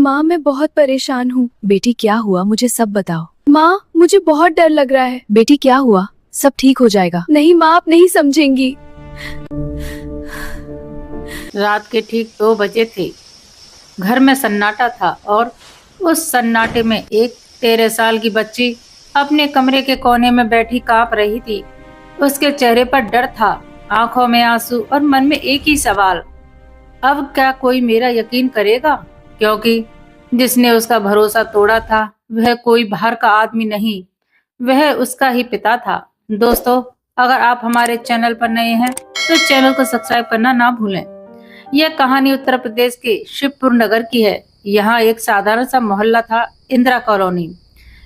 माँ मैं बहुत परेशान हूँ। बेटी क्या हुआ, मुझे सब बताओ। माँ मुझे बहुत डर लग रहा है। बेटी क्या हुआ, सब ठीक हो जाएगा। नहीं माँ, आप नहीं समझेंगी। रात के ठीक 2 बजे थे। घर में सन्नाटा था और उस सन्नाटे में एक 13 साल की बच्ची अपने कमरे के कोने में बैठी कांप रही थी। उसके चेहरे पर डर था, आंखों में आंसू और मन में एक ही सवाल, अब क्या कोई मेरा यकीन करेगा? क्योंकि जिसने उसका भरोसा तोड़ा था वह कोई बाहर का आदमी नहीं, वह उसका ही पिता था। दोस्तों, अगर आप हमारे चैनल पर नए हैं तो चैनल को सब्सक्राइब करना ना भूलें। यह कहानी उत्तर प्रदेश के शिवपुर नगर की है। यहाँ एक साधारण सा मोहल्ला था, इंदिरा कॉलोनी।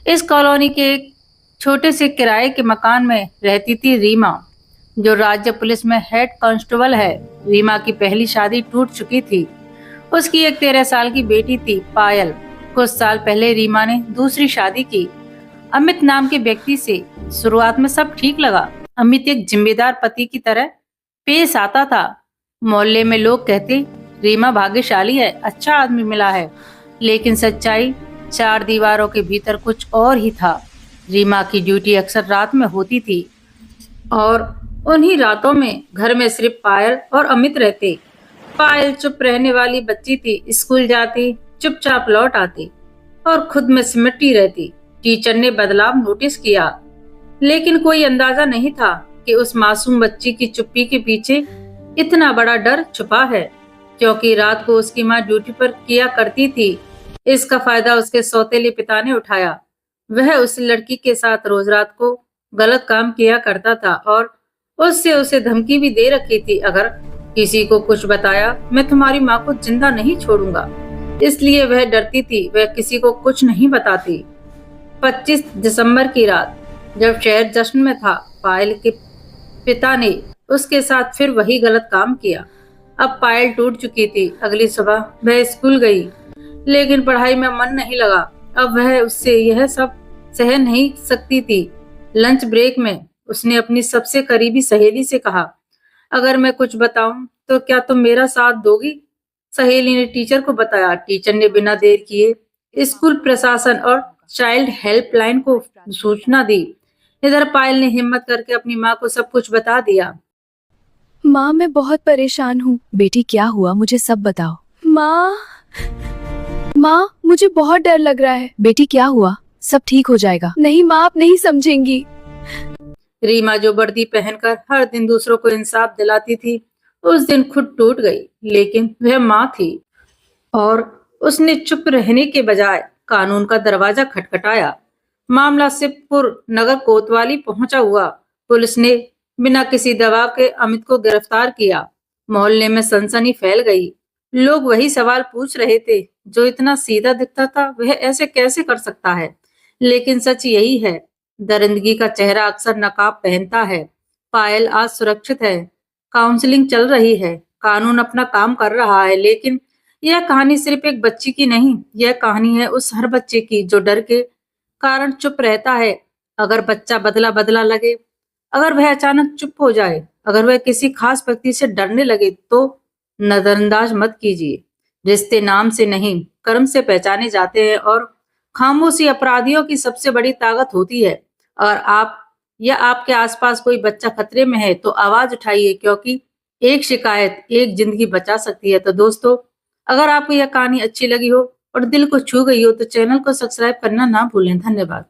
इस कॉलोनी के एक छोटे से किराए के मकान में रहती थी रीमा, जो राज्य पुलिस में हेड कांस्टेबल है। रीमा की पहली शादी टूट चुकी थी। उसकी एक 13 साल की बेटी थी, पायल। कुछ साल पहले रीमा ने दूसरी शादी की, अमित नाम के व्यक्ति से। शुरुआत में सब ठीक लगा। अमित एक जिम्मेदार पति की तरह पेश आता था। मोहल्ले में लोग कहते, रीमा भाग्यशाली है, अच्छा आदमी मिला है। लेकिन सच्चाई चार दीवारों के भीतर कुछ और ही था। रीमा की ड्यूटी अक्सर रात में होती थी और उन्हीं रातों में घर में सिर्फ पायल और अमित रहते। पायल चुप रहने वाली बच्ची थी, स्कूल जाती, चुपचाप लौट आती और खुद में सिमटी रहती। टीचर ने बदलाव नोटिस किया, लेकिन कोई अंदाजा नहीं था कि उस मासूम बच्ची की चुप्पी के पीछे इतना बड़ा डर छुपा है। क्योंकि रात को उसकी माँ ड्यूटी पर किया करती थी। इसका फायदा उसके सौतेले पिता ने उठाया। वह उस लड़की के साथ रोज रात को गलत काम किया करता था और उससे उसे धमकी भी दे रखी थी, अगर किसी को कुछ बताया मैं तुम्हारी माँ को जिंदा नहीं छोड़ूंगा। इसलिए वह डरती थी, वह किसी को कुछ नहीं बताती। 25 दिसंबर की रात, जब शहर जश्न में था, पायल के पिता ने उसके साथ फिर वही गलत काम किया। अब पायल टूट चुकी थी। अगली सुबह वह स्कूल गई, लेकिन पढ़ाई में मन नहीं लगा। अब वह उससे यह सब सह नहीं सकती थी। लंच ब्रेक में उसने अपनी सबसे करीबी सहेली से कहा, अगर मैं कुछ बताऊं तो क्या तुम मेरा साथ दोगी? सहेली ने टीचर को बताया। टीचर ने बिना देर किए स्कूल प्रशासन और चाइल्ड हेल्पलाइन को सूचना दी। इधर पायल ने हिम्मत करके अपनी माँ को सब कुछ बता दिया। माँ मैं बहुत परेशान हूँ। बेटी क्या हुआ, मुझे सब बताओ। माँ माँ मुझे बहुत डर लग रहा है। बेटी क्या हुआ, सब ठीक हो जाएगा। नहीं माँ, आप नहीं समझेंगी। रीमा, जो वर्दी पहनकर हर दिन दूसरों को इंसाफ दिलाती थी, उस दिन खुद टूट गई। लेकिन वह माँ थी और उसने चुप रहने के बजाय कानून का दरवाजा खटखटाया। मामला शिवपुर नगर कोतवाली पहुंचा हुआ। पुलिस ने बिना किसी दबाव के अमित को गिरफ्तार किया। मोहल्ले में सनसनी फैल गई। लोग वही सवाल पूछ रहे थे, जो इतना सीधा दिखता था वह ऐसे कैसे कर सकता है? लेकिन सच यही है, दरिंदगी का चेहरा अक्सर नकाब पहनता है। पायल आज सुरक्षित है, काउंसलिंग चल रही है, कानून अपना काम कर रहा है। लेकिन यह कहानी सिर्फ एक बच्ची की नहीं, यह कहानी है उस हर बच्चे की जो डर के कारण चुप रहता है। अगर बच्चा बदला बदला लगे, अगर वह अचानक चुप हो जाए, अगर वह किसी खास व्यक्ति से डरने लगे, तो नजरअंदाज मत कीजिए। रिश्ते नाम से नहीं, कर्म से पहचाने जाते हैं और खामोशी अपराधियों की सबसे बड़ी ताकत होती है। अगर आप या आपके आसपास कोई बच्चा खतरे में है तो आवाज उठाइए, क्योंकि एक शिकायत एक जिंदगी बचा सकती है। तो दोस्तों, अगर आपको यह कहानी अच्छी लगी हो और दिल को छू गई हो तो चैनल को सब्सक्राइब करना ना भूलें। धन्यवाद।